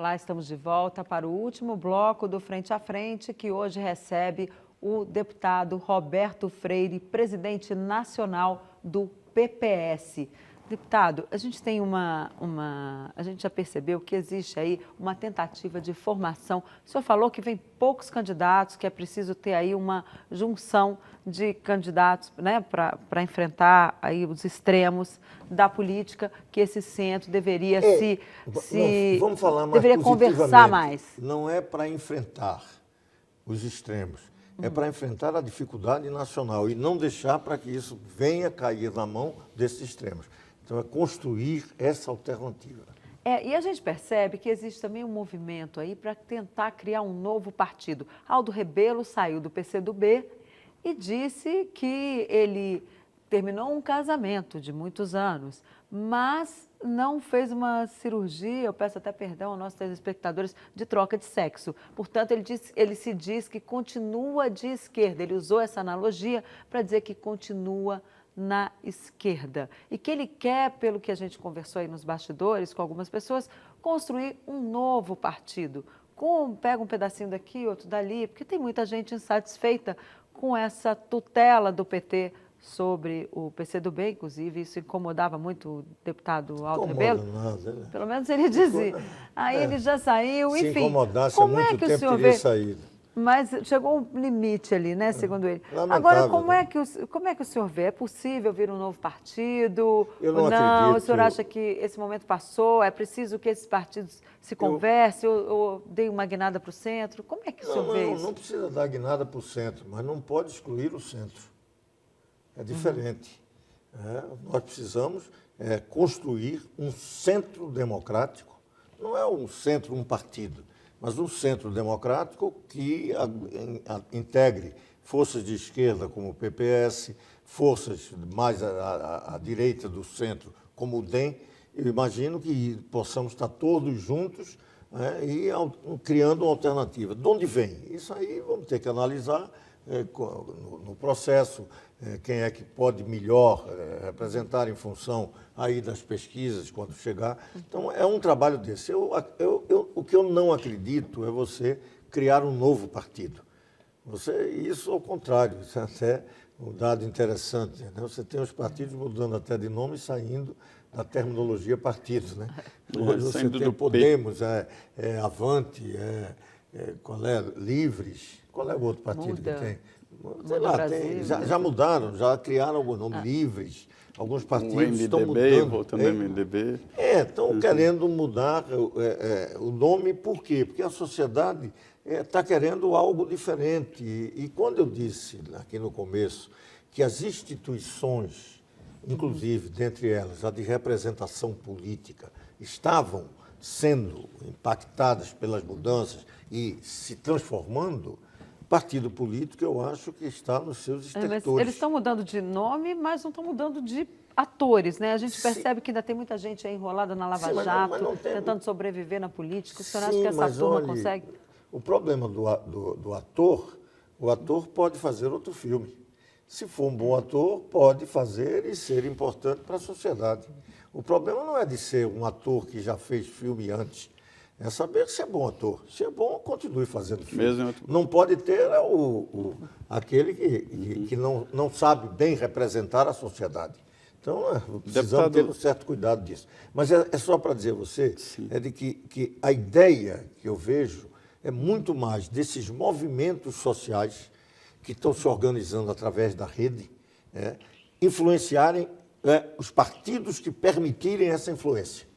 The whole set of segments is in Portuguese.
Olá, estamos de volta para o último bloco do Frente a Frente, que hoje recebe o deputado Roberto Freire, presidente nacional do PPS. Deputado, a gente tem a gente já percebeu que existe aí uma tentativa de formação. O senhor falou que vem poucos candidatos, que é preciso ter aí uma junção de candidatos, né, para enfrentar aí os extremos da política, que esse centro deveria vamos falar mais deveria conversar mais. Não é para enfrentar os extremos, é para enfrentar a dificuldade nacional e não deixar para que isso venha cair na mão desses extremos. Então, é construir essa alternativa. E a gente percebe que existe também um movimento aí para tentar criar um novo partido. Aldo Rebelo saiu do PCdoB e disse que ele terminou um casamento de muitos anos, mas não fez uma cirurgia, eu peço até perdão aos nossos telespectadores, de troca de sexo. Portanto, ele se diz que continua de esquerda. Ele usou essa analogia para dizer que continua na esquerda e que ele quer, pelo que a gente conversou aí nos bastidores com algumas pessoas, construir um novo partido. Pega um pedacinho daqui, outro dali, porque tem muita gente insatisfeita com essa tutela do PT sobre o PCdoB, inclusive isso incomodava muito o deputado Aldo Rebelo. Nada, né? Pelo menos ele dizia. Aí ele já saiu, enfim. Se incomodasse há muito tempo, teria saído. Mas chegou um limite ali, né, segundo ele. Lamentável, agora, como é que o senhor vê? É possível vir um novo partido? Eu não ou não? acredito. O senhor acha que esse momento passou? É preciso que esses partidos se conversem ou deem uma guinada para o centro? Como é que o senhor vê isso? Não precisa dar guinada para o centro, mas não pode excluir o centro. É diferente. Nós precisamos construir um centro democrático. Não é um centro, um partido, mas um centro democrático que integre forças de esquerda, como o PPS, forças mais à direita do centro, como o DEM. Eu imagino que possamos estar todos juntos e criando uma alternativa. De onde vem? Isso aí vamos ter que analisar no processo, quem é que pode melhor representar em função aí das pesquisas quando chegar. Então, é um trabalho desse. O que eu não acredito é você criar um novo partido. Isso ao contrário, isso é até um dado interessante. Né? Você tem os partidos mudando até de nome e saindo da terminologia partidos. Né? Hoje você tem Podemos, Avante, Livres. Qual é o outro partido que tem? Sei lá, já mudaram, já criaram algum nome, Livres. Alguns partidos estão mudando. Voltando ao MDB. Estão querendo mudar o nome, por quê? Porque a sociedade está querendo algo diferente. E quando eu disse aqui no começo que as instituições, inclusive, dentre elas, a de representação política, estavam sendo impactadas pelas mudanças e se transformando, partido político, eu acho que está nos seus estertores. Mas eles estão mudando de nome, mas não estão mudando de atores, né? A gente percebe que ainda tem muita gente aí enrolada na Lava Jato, tentando sobreviver na política. O senhor acha que essa turma consegue? O problema do ator, o ator pode fazer outro filme. Se for um bom ator, pode fazer e ser importante para a sociedade. O problema não é de ser um ator que já fez filme antes. É saber se é bom ator. Se é bom, continue fazendo filme. Não pode ter aquele que não sabe bem representar a sociedade. Então, precisamos ter um certo cuidado disso. Mas é só para dizer a você, de que a ideia que eu vejo é muito mais desses movimentos sociais que estão se organizando através da rede, influenciarem os partidos que permitirem essa influência.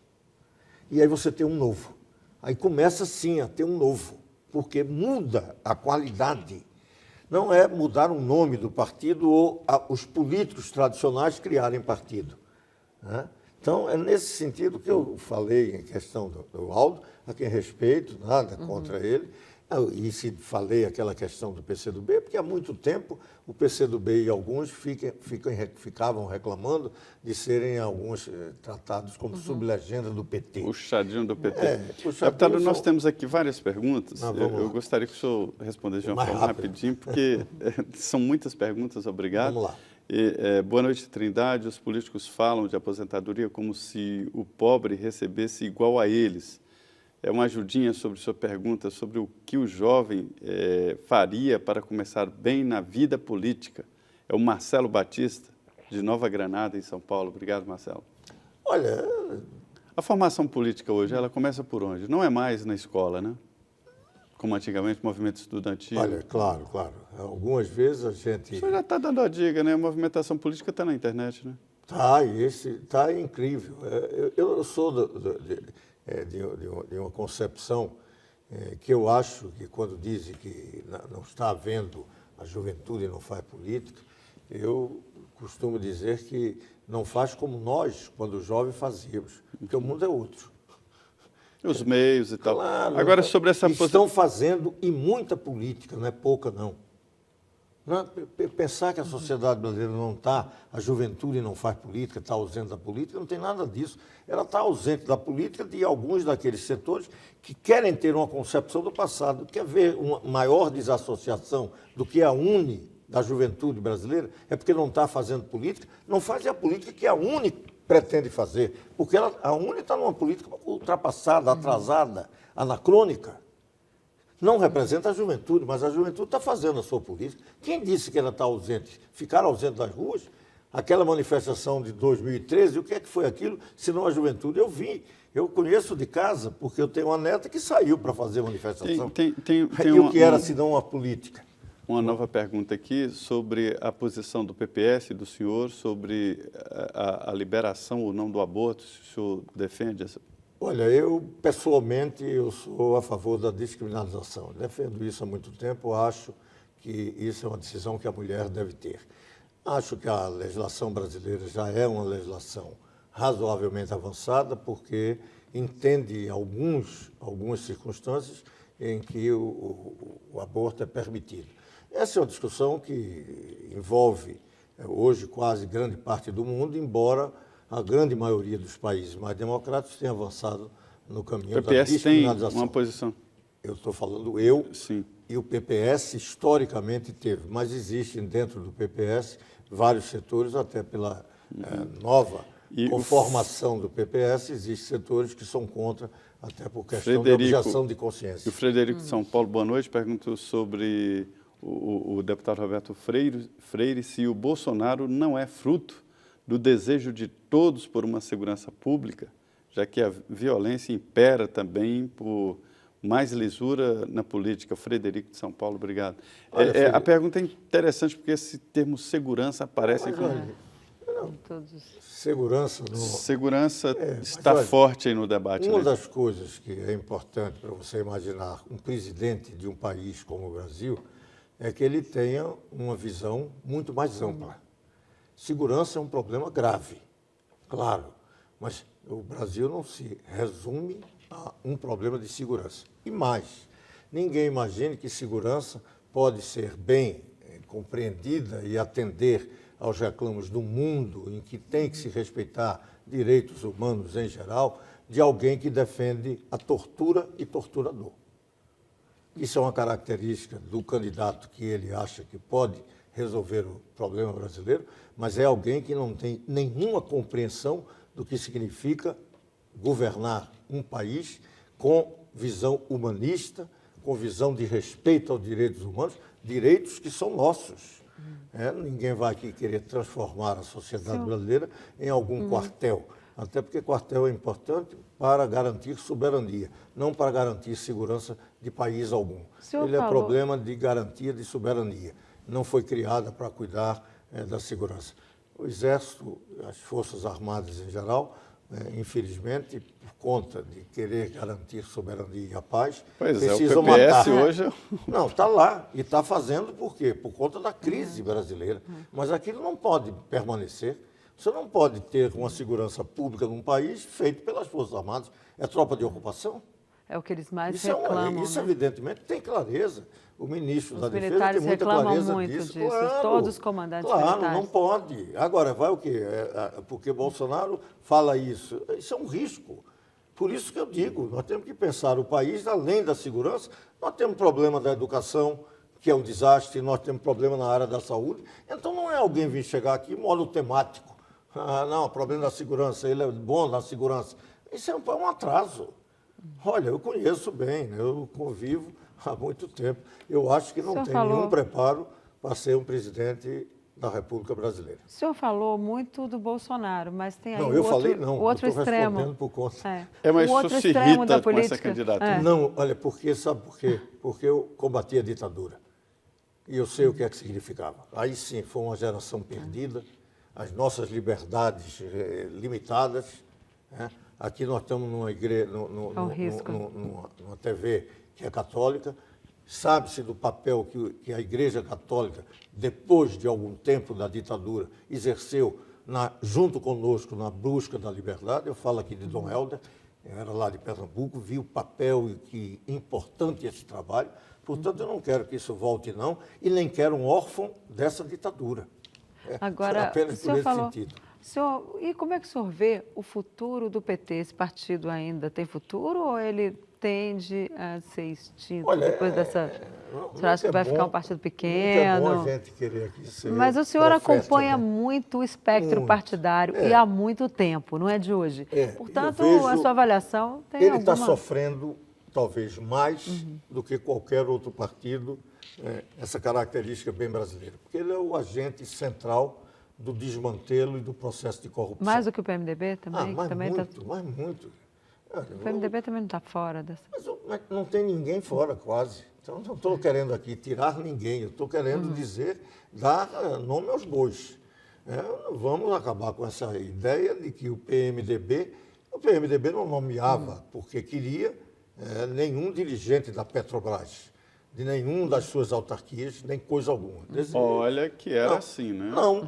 E aí você tem um novo. Aí começa, sim, a ter um novo, porque muda a qualidade. Não é mudar o nome do partido ou os políticos tradicionais criarem partido. Né? Então, é nesse sentido que eu falei em questão do Aldo, a quem respeito, nada contra ele, e se falei aquela questão do PCdoB, porque há muito tempo o PCdoB e alguns ficavam reclamando de serem alguns tratados como sublegenda do PT. Puxadinho do PT. Deputado, nós temos aqui várias perguntas. Eu gostaria que o senhor respondesse de uma forma rapidinho, porque são muitas perguntas, obrigado. Vamos lá. Boa noite, Trindade. Os políticos falam de aposentadoria como se o pobre recebesse igual a eles. é uma ajudinha sobre sua pergunta, sobre o que o jovem faria para começar bem na vida política. É o Marcelo Batista, de Nova Granada, em São Paulo. Obrigado, Marcelo. Olha... A formação política hoje, ela começa por onde? Não é mais na escola, né? Como antigamente, movimento estudantil. Olha, claro. Algumas vezes a gente... O senhor já está dando a dica, né? A movimentação política está na internet, né? Está incrível. Eu sou de uma concepção que eu acho que quando dizem que não está havendo a juventude não faz política, eu costumo dizer que não faz como nós, quando jovem, fazíamos, porque o mundo é outro. Os meios e tal. Claro, agora, sobre essa estão fazendo, e muita política, não é pouca, não. Pensar que a sociedade brasileira não está, a juventude não faz política, está ausente da política, não tem nada disso. Ela está ausente da política de alguns daqueles setores que querem ter uma concepção do passado, quer ver uma maior desassociação do que a UNE da juventude brasileira, é porque não está fazendo política, não faz a política que a UNE pretende fazer, porque a UNE está numa política ultrapassada, atrasada, anacrônica. Não representa a juventude, mas a juventude está fazendo a sua política. Quem disse que ela está ausente? Ficaram ausentes das ruas? Aquela manifestação de 2013, o que é que foi aquilo, se não a juventude? Eu vi, eu conheço de casa, porque eu tenho uma neta que saiu para fazer manifestação. E o que era, senão, uma política? Uma nova pergunta aqui sobre a posição do PPS, do senhor, sobre a liberação ou não do aborto, se o senhor defende essa? Olha, pessoalmente, eu sou a favor da descriminalização. Defendo isso há muito tempo, acho que isso é uma decisão que a mulher deve ter. Acho que a legislação brasileira já é uma legislação razoavelmente avançada, porque entende algumas circunstâncias em que o aborto é permitido. Essa é uma discussão que envolve hoje quase grande parte do mundo, embora a grande maioria dos países mais democráticos tenha avançado no caminho da descriminalização. Tem uma posição? Eu estou falando Sim. E o PPS historicamente teve, mas existem dentro do PPS vários setores, até pela nova conformação do PPS, existem setores que são contra, até por questão de objeção de consciência. E o Frederico de São Paulo, boa noite, perguntou sobre o deputado Roberto Freire se o Bolsonaro não é fruto do desejo de todos por uma segurança pública, já que a violência impera também por mais lisura na política. Frederico de São Paulo, obrigado. Olha, a pergunta é interessante porque esse termo segurança aparece aqui. Segurança está forte aí no debate. Uma das coisas que é importante para você imaginar um presidente de um país como o Brasil é que ele tenha uma visão muito mais ampla. Segurança é um problema grave, claro, mas o Brasil não se resume a um problema de segurança. E mais, ninguém imagine que segurança pode ser bem compreendida e atender aos reclamos do mundo em que tem que se respeitar direitos humanos em geral, de alguém que defende a tortura e torturador. Isso é uma característica do candidato que ele acha que pode resolver o problema brasileiro, mas é alguém que não tem nenhuma compreensão do que significa governar um país com visão humanista, com visão de respeito aos direitos humanos, direitos que são nossos. Ninguém vai aqui querer transformar a sociedade brasileira em algum quartel, até porque quartel é importante para garantir soberania, não para garantir segurança de país algum. Ele é problema de garantia de soberania. Não foi criada para cuidar da segurança. O Exército, as Forças Armadas em geral, infelizmente, por conta de querer garantir soberania e a paz, precisam matar. Hoje... Não, está lá. E está fazendo por quê? Por conta da crise brasileira. Mas aquilo não pode permanecer. Você não pode ter uma segurança pública num país feito pelas Forças Armadas. É tropa de ocupação. É o que eles mais reclamam. Isso, evidentemente, tem clareza. O ministro da Defesa tem muita clareza disso. Os militares reclamam muito disso. Claro, todos os comandantes militares. Claro, não pode. Agora, vai o quê? Porque Bolsonaro fala isso. Isso é um risco. Por isso que eu digo, nós temos que pensar o país, além da segurança, nós temos problema da educação, que é um desastre, nós temos problema na área da saúde. Então, não é alguém vir chegar aqui modo temático. Não, problema da segurança, ele é bom na segurança. Isso é um atraso. Olha, eu conheço bem, né? Eu convivo há muito tempo. Eu acho que não tem falou... nenhum preparo para ser um presidente da República Brasileira. O senhor falou muito do Bolsonaro, mas tem aí Não, o eu outro, falei não. o outro eu estou extremo. respondendo por conta. Mas o o outro senhor se extremo da irrita com política. essa candidatura? É. Não, olha, sabe por quê? Porque eu combati a ditadura. E eu sei o que é que significava. Aí sim, foi uma geração perdida, as nossas liberdades limitadas. Né? Aqui nós estamos numa igreja, numa TV que é católica. Sabe-se do papel que a Igreja Católica, depois de algum tempo da ditadura, exerceu junto conosco na busca da liberdade. Eu falo aqui de Dom Helder, eu era lá de Pernambuco, vi o papel que importante esse trabalho. Portanto, eu não quero que isso volte, não, e nem quero um órfão dessa ditadura. Agora, apenas o senhor por esse falou, sentido. Senhor, e como é que o senhor vê o futuro do PT? Esse partido ainda tem futuro ou ele tende a ser extinto depois dessa... Você acha que vai ficar um partido pequeno? Não é bom a gente querer aqui ser Mas o senhor profeta, acompanha né? muito o espectro partidário e há muito tempo, não é de hoje. Portanto, a sua avaliação tem ele alguma... está sofrendo talvez mais do que qualquer outro partido, essa característica bem brasileira, porque ele é o agente central do desmantelo e do processo de corrupção. Mais do que o PMDB também? Mais também muito, mais muito. O PMDB também não está fora dessa... Mas não tem ninguém fora, quase. Então, não estou querendo aqui tirar ninguém, eu estou querendo dizer, dar nome aos bois. Vamos acabar com essa ideia de que o PMDB não nomeava porque queria nenhum dirigente da Petrobras, de nenhum das suas autarquias, nem coisa alguma. Olha que era assim, né? Não.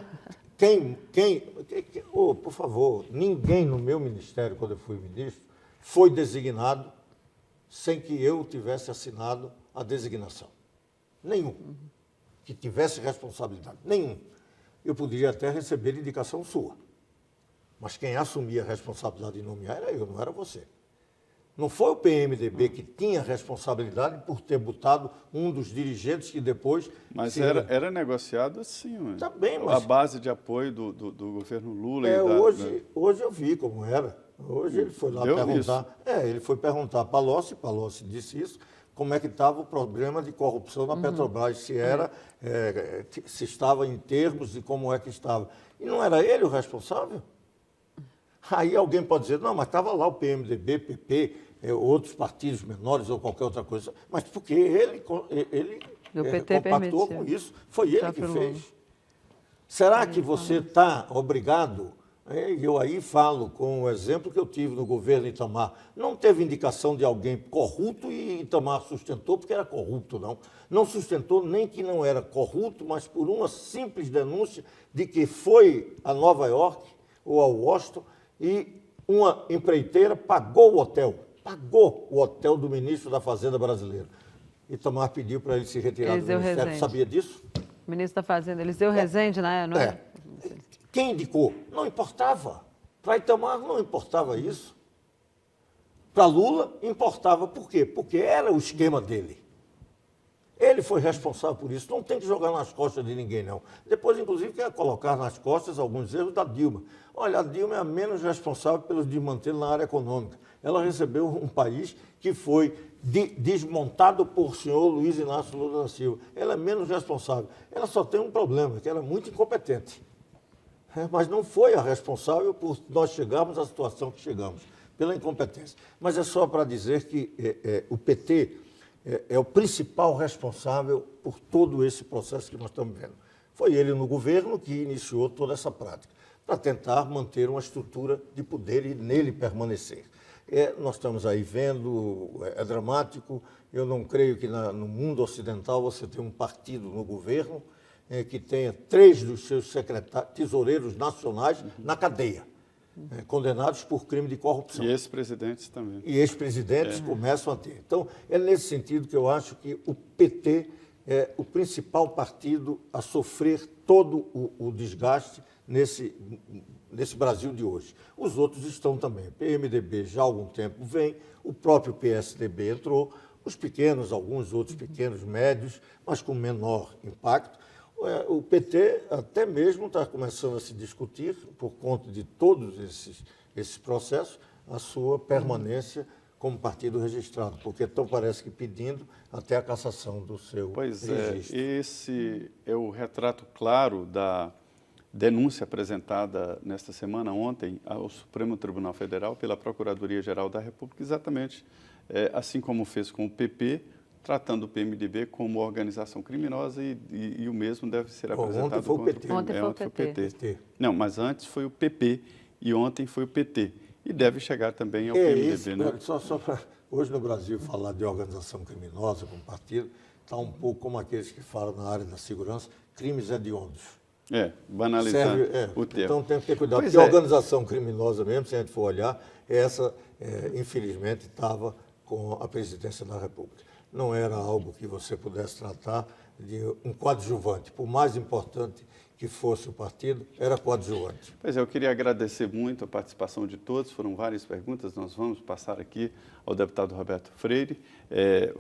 Por favor, ninguém no meu ministério, quando eu fui ministro, foi designado sem que eu tivesse assinado a designação. Nenhum. Que tivesse responsabilidade. Nenhum. Eu poderia até receber indicação sua. Mas quem assumia a responsabilidade de nomear era eu, não era você. Não foi o PMDB que tinha responsabilidade por ter botado um dos dirigentes que depois... Mas era negociado assim, ué. Tá bem, mas... A base de apoio do governo Lula Hoje eu vi como era. Hoje ele foi lá perguntar... ele foi perguntar a Palocci disse isso, como é que estava o problema de corrupção na Petrobras, se estava em termos e como é que estava. E não era ele o responsável? Aí alguém pode dizer, não, mas estava lá o PMDB, PP, outros partidos menores ou qualquer outra coisa. Mas porque ele compactou com isso, foi ele que fez. Será que você está obrigado, e eu aí falo com o exemplo que eu tive no governo Itamar, não teve indicação de alguém corrupto e Itamar sustentou porque era corrupto, não. Não sustentou nem que não era corrupto, mas por uma simples denúncia de que foi a Nova York ou a Washington e uma empreiteira pagou o hotel do ministro da Fazenda brasileiro. Itamar pediu para ele se retirar do ministério. Sabia disso? O ministro da Fazenda, Eliseu Rezende, né? Não é? Quem indicou? Não importava. Para Itamar não importava isso. Para Lula importava. Por quê? Porque era o esquema dele. Ele foi responsável por isso. Não tem que jogar nas costas de ninguém, não. Depois, inclusive, quer colocar nas costas alguns erros da Dilma. Olha, a Dilma é a menos responsável pelos desmantelos na área econômica. Ela recebeu um país que foi desmontado por senhor Luiz Inácio Lula da Silva. Ela é menos responsável. Ela só tem um problema, que ela é muito incompetente. Mas não foi a responsável por nós chegarmos à situação que chegamos, pela incompetência. Mas é só para dizer que o PT é o principal responsável por todo esse processo que nós estamos vendo. Foi ele no governo que iniciou toda essa prática, para tentar manter uma estrutura de poder e nele permanecer. Nós estamos aí vendo, é dramático, eu não creio que no mundo ocidental você tenha um partido no governo que tenha 3 dos seus tesoureiros nacionais na cadeia, condenados por crime de corrupção. E ex-presidentes também. E ex-presidentes começam a ter. Então, é nesse sentido que eu acho que o PT é o principal partido a sofrer todo o desgaste nesse Brasil de hoje. Os outros estão também. O PMDB já há algum tempo vem, o próprio PSDB entrou, os pequenos, alguns outros pequenos, médios, mas com menor impacto. O PT até mesmo está começando a se discutir, por conta de todos esses processos, a sua permanência como partido registrado, porque estão, parece que, pedindo até a cassação do seu Pois registro. esse é o retrato claro da denúncia apresentada nesta semana, ontem, ao Supremo Tribunal Federal pela Procuradoria-Geral da República, exatamente assim como fez com o PP, tratando o PMDB como organização criminosa e o mesmo deve ser apresentado ontem foi o contra PT. Ontem foi o ontem PT. Não, mas antes foi o PP e ontem foi o PT. E deve chegar também ao PMDB, Isso, né? só para hoje no Brasil falar de organização criminosa como partido está um pouco como aqueles que falam na área da segurança, crimes hediondos. Banalizando o termo. Então tem que ter cuidado, Pois porque a organização criminosa mesmo, se a gente for olhar, essa, infelizmente, estava com a presidência da República. Não era algo que você pudesse tratar de um coadjuvante, por mais importante que fosse o partido, era coadjuvante. Pois é, eu queria agradecer muito a participação de todos, foram várias perguntas, nós vamos passar aqui ao deputado Roberto Freire.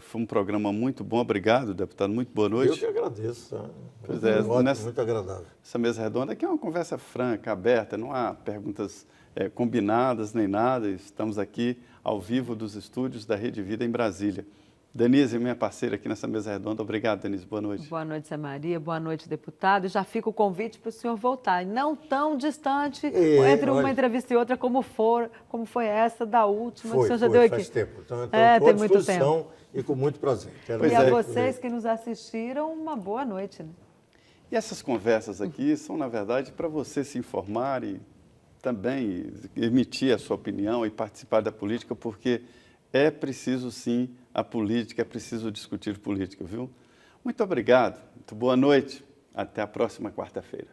Foi um programa muito bom, obrigado, deputado, muito boa noite. Eu que agradeço, tá? Pois é, Muito agradável. Essa mesa redonda aqui é uma conversa franca, aberta, não há perguntas combinadas nem nada, estamos aqui ao vivo dos estúdios da Rede Vida em Brasília. Denise, minha parceira aqui nessa mesa redonda. Obrigado, Denise. Boa noite. Boa noite, Zé Maria. Boa noite, deputado. Já fica o convite para o senhor voltar. Não tão distante entre uma entrevista e outra como foi essa da última. Foi, que o senhor já deu aqui. Faz tempo. Então, tem muito tempo. E com muito prazer. E a vocês que nos assistiram, uma boa noite. Né? E essas conversas aqui são, na verdade, para você se informar e também emitir a sua opinião e participar da política, porque é preciso, sim, a política, é preciso discutir política, viu? Muito obrigado, muito boa noite, até a próxima quarta-feira.